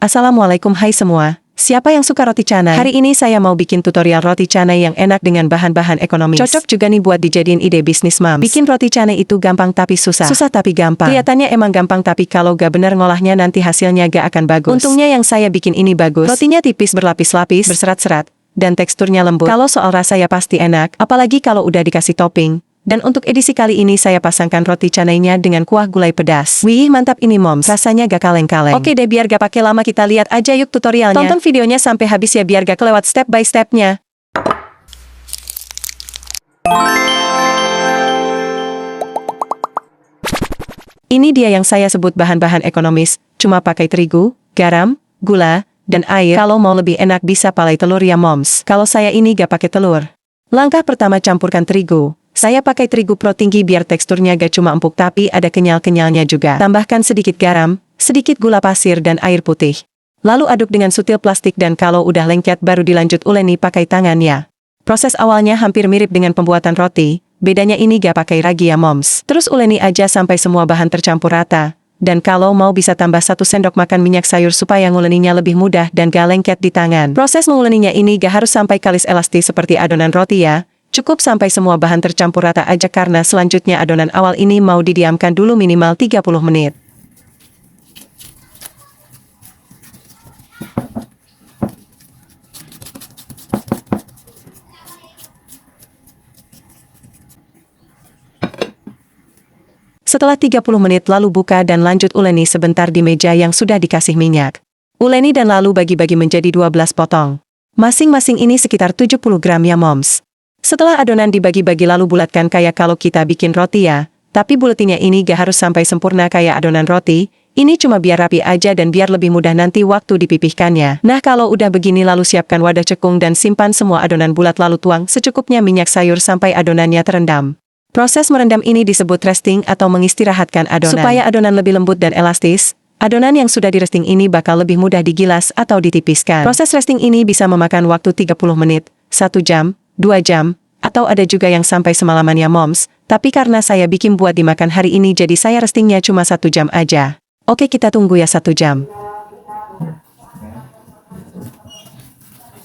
Assalamualaikum hai semua. Siapa yang suka roti canai? Hari ini saya mau bikin tutorial roti canai yang enak dengan bahan-bahan ekonomis. Cocok juga nih buat dijadiin ide bisnis moms. Bikin roti canai itu gampang tapi susah. Susah tapi gampang. Kelihatannya emang gampang tapi kalau gak bener ngolahnya nanti hasilnya gak akan bagus. Untungnya yang saya bikin ini bagus. Rotinya tipis berlapis-lapis, berserat-serat, dan teksturnya lembut. Kalau soal rasa ya pasti enak, apalagi kalau udah dikasih topping. Dan untuk edisi kali ini saya pasangkan roti canainya dengan kuah gulai pedas. Wih mantap ini moms, rasanya gak kaleng-kaleng. Oke deh biar gak pakai lama kita lihat aja yuk tutorialnya. Tonton videonya sampai habis ya biar gak kelewat step by stepnya. Ini dia yang saya sebut bahan-bahan ekonomis, cuma pakai terigu, garam, gula, dan air. Kalau mau lebih enak bisa pakai telur ya moms. Kalau saya ini gak pakai telur. Langkah pertama campurkan terigu. Saya pakai terigu pro tinggi biar teksturnya gak cuma empuk tapi ada kenyal-kenyalnya juga. Tambahkan sedikit garam, sedikit gula pasir dan air putih. Lalu aduk dengan sutil plastik dan kalau udah lengket baru dilanjut uleni pakai tangan ya. Proses awalnya hampir mirip dengan pembuatan roti, bedanya ini gak pakai ragi ya moms. Terus uleni aja sampai semua bahan tercampur rata. Dan kalau mau bisa tambah 1 sendok makan minyak sayur supaya nguleninya lebih mudah dan gak lengket di tangan. Proses menguleninya ini gak harus sampai kalis elastis seperti adonan roti ya. Cukup sampai semua bahan tercampur rata aja karena selanjutnya adonan awal ini mau didiamkan dulu minimal 30 menit. Setelah 30 menit lalu buka dan lanjut uleni sebentar di meja yang sudah dikasih minyak. Uleni dan lalu bagi-bagi menjadi 12 potong. Masing-masing ini sekitar 70 gram ya moms. Setelah adonan dibagi-bagi lalu bulatkan kayak kalau kita bikin roti ya. Tapi bulatinya ini gak harus sampai sempurna kayak adonan roti. Ini cuma biar rapi aja dan biar lebih mudah nanti waktu dipipihkannya. Nah kalau udah begini lalu siapkan wadah cekung dan simpan semua adonan bulat lalu tuang secukupnya minyak sayur sampai adonannya terendam. Proses merendam ini disebut resting atau mengistirahatkan adonan. Supaya adonan lebih lembut dan elastis, adonan yang sudah di resting ini bakal lebih mudah digilas atau ditipiskan. Proses resting ini bisa memakan waktu 30 menit, 1 jam, 2 jam, atau ada juga yang sampai semalaman ya moms, tapi karena saya bikin buat dimakan hari ini jadi saya restingnya cuma 1 jam aja. Oke kita tunggu ya 1 jam.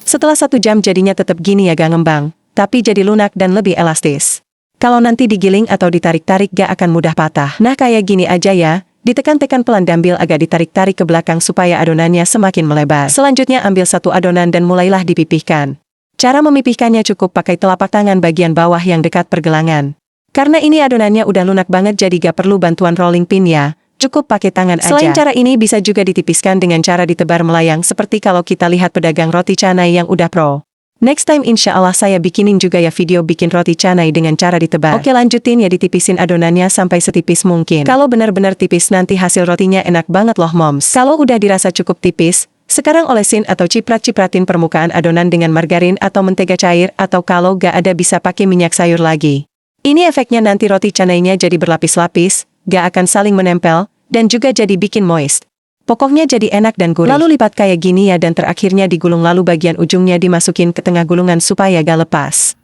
Setelah 1 jam jadinya tetap gini ya gak ngembang, tapi jadi lunak dan lebih elastis. Kalau nanti digiling atau ditarik-tarik gak akan mudah patah. Nah kayak gini aja ya, ditekan-tekan pelan sambil agak ditarik-tarik ke belakang supaya adonannya semakin melebar. Selanjutnya ambil satu adonan dan mulailah dipipihkan. Cara memipihkannya cukup pakai telapak tangan bagian bawah yang dekat pergelangan. Karena ini adonannya udah lunak banget jadi gak perlu bantuan rolling pin ya, cukup pakai tangan aja. Selain cara ini bisa juga ditipiskan dengan cara ditebar melayang seperti kalau kita lihat pedagang roti canai yang udah pro. Next time insya Allah saya bikinin juga ya video bikin roti canai dengan cara ditebar. Oke lanjutin ya ditipisin adonannya sampai setipis mungkin. Kalau benar-benar tipis nanti hasil rotinya enak banget loh moms. Kalau udah dirasa cukup tipis, sekarang olesin atau ciprat-cipratin permukaan adonan dengan margarin atau mentega cair atau kalau gak ada bisa pakai minyak sayur lagi. Ini efeknya nanti roti canainya jadi berlapis-lapis, gak akan saling menempel, dan juga jadi bikin moist. Pokoknya jadi enak dan gurih. Lalu lipat kayak gini ya dan terakhirnya digulung lalu bagian ujungnya dimasukin ke tengah gulungan supaya gak lepas.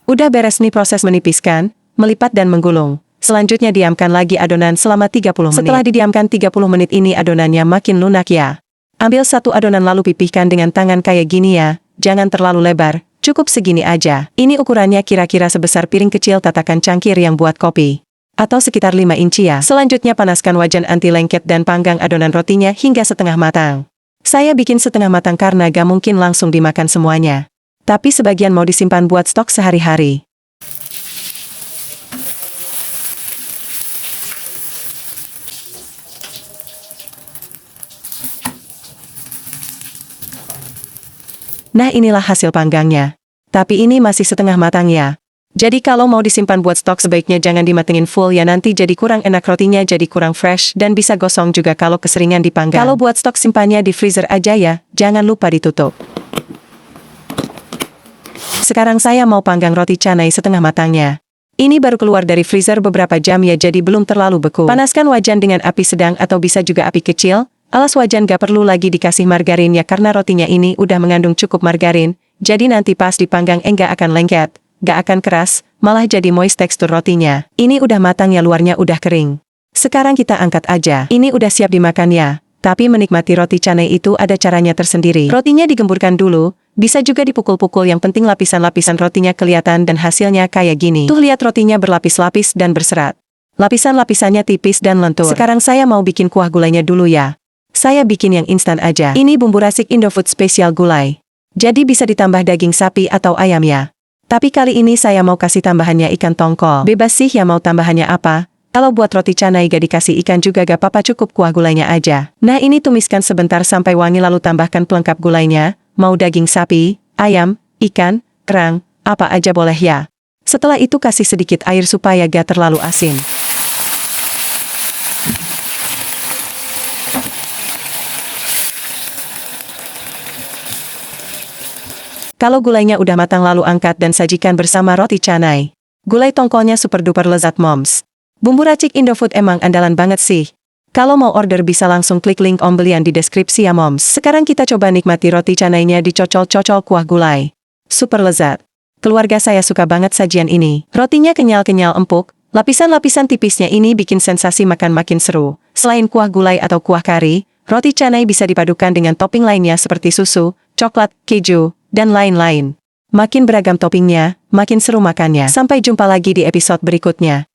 Udah beres nih proses menipiskan, melipat dan menggulung. Selanjutnya diamkan lagi adonan selama 30 menit. Setelah didiamkan 30 menit ini adonannya makin lunak ya. Ambil satu adonan lalu pipihkan dengan tangan kayak gini ya, jangan terlalu lebar, cukup segini aja. Ini ukurannya kira-kira sebesar piring kecil tatakan cangkir yang buat kopi. Atau sekitar 5 inci ya. Selanjutnya panaskan wajan anti lengket dan panggang adonan rotinya hingga setengah matang. Saya bikin setengah matang karena gak mungkin langsung dimakan semuanya. Tapi sebagian mau disimpan buat stok sehari-hari. Nah inilah hasil panggangnya. Tapi ini masih setengah matang ya. Jadi kalau mau disimpan buat stok sebaiknya jangan dimatengin full ya nanti jadi kurang enak rotinya jadi kurang fresh dan bisa gosong juga kalau keseringan dipanggang. Kalau buat stok simpannya di freezer aja ya, jangan lupa ditutup. Sekarang saya mau panggang roti canai setengah matangnya. Ini baru keluar dari freezer beberapa jam ya jadi belum terlalu beku. Panaskan wajan dengan api sedang atau bisa juga api kecil, Alas wajan gak perlu lagi dikasih margarin ya karena rotinya ini udah mengandung cukup margarin, jadi nanti pas dipanggang enggak akan lengket, gak akan keras, malah jadi moist tekstur rotinya. Ini udah matang ya luarnya udah kering. Sekarang kita angkat aja. Ini udah siap dimakan ya. Tapi menikmati roti canai itu ada caranya tersendiri. Rotinya digemburkan dulu, bisa juga dipukul-pukul yang penting lapisan-lapisan rotinya kelihatan dan hasilnya kayak gini. Tuh lihat rotinya berlapis-lapis dan berserat. Lapisan-lapisannya tipis dan lentur. Sekarang saya mau bikin kuah gulainya dulu ya. Saya bikin yang instan aja. Ini bumbu rasik Indofood spesial gulai. Jadi bisa ditambah daging sapi atau ayam ya. Tapi kali ini saya mau kasih tambahannya ikan tongkol. Bebas sih ya mau tambahannya apa. Kalau buat roti canai gak dikasih ikan juga gak apa-apa cukup kuah gulainya aja. Nah ini tumiskan sebentar sampai wangi lalu tambahkan pelengkap gulainya. Mau daging sapi, ayam, ikan, kerang, apa aja boleh ya. Setelah itu kasih sedikit air supaya gak terlalu asin. Kalau gulainya udah matang lalu angkat dan sajikan bersama roti canai. Gulai tongkolnya super duper lezat moms. Bumbu racik Indofood emang andalan banget sih. Kalau mau order bisa langsung klik link pembelian di deskripsi ya moms. Sekarang kita coba nikmati roti canainya dicocol-cocol kuah gulai. Super lezat. Keluarga saya suka banget sajian ini. Rotinya kenyal-kenyal empuk, lapisan-lapisan tipisnya ini bikin sensasi makan makin seru. Selain kuah gulai atau kuah kari, roti canai bisa dipadukan dengan topping lainnya seperti susu, coklat, keju, dan lain-lain. Makin beragam toppingnya, makin seru makannya. Sampai jumpa lagi di episode berikutnya.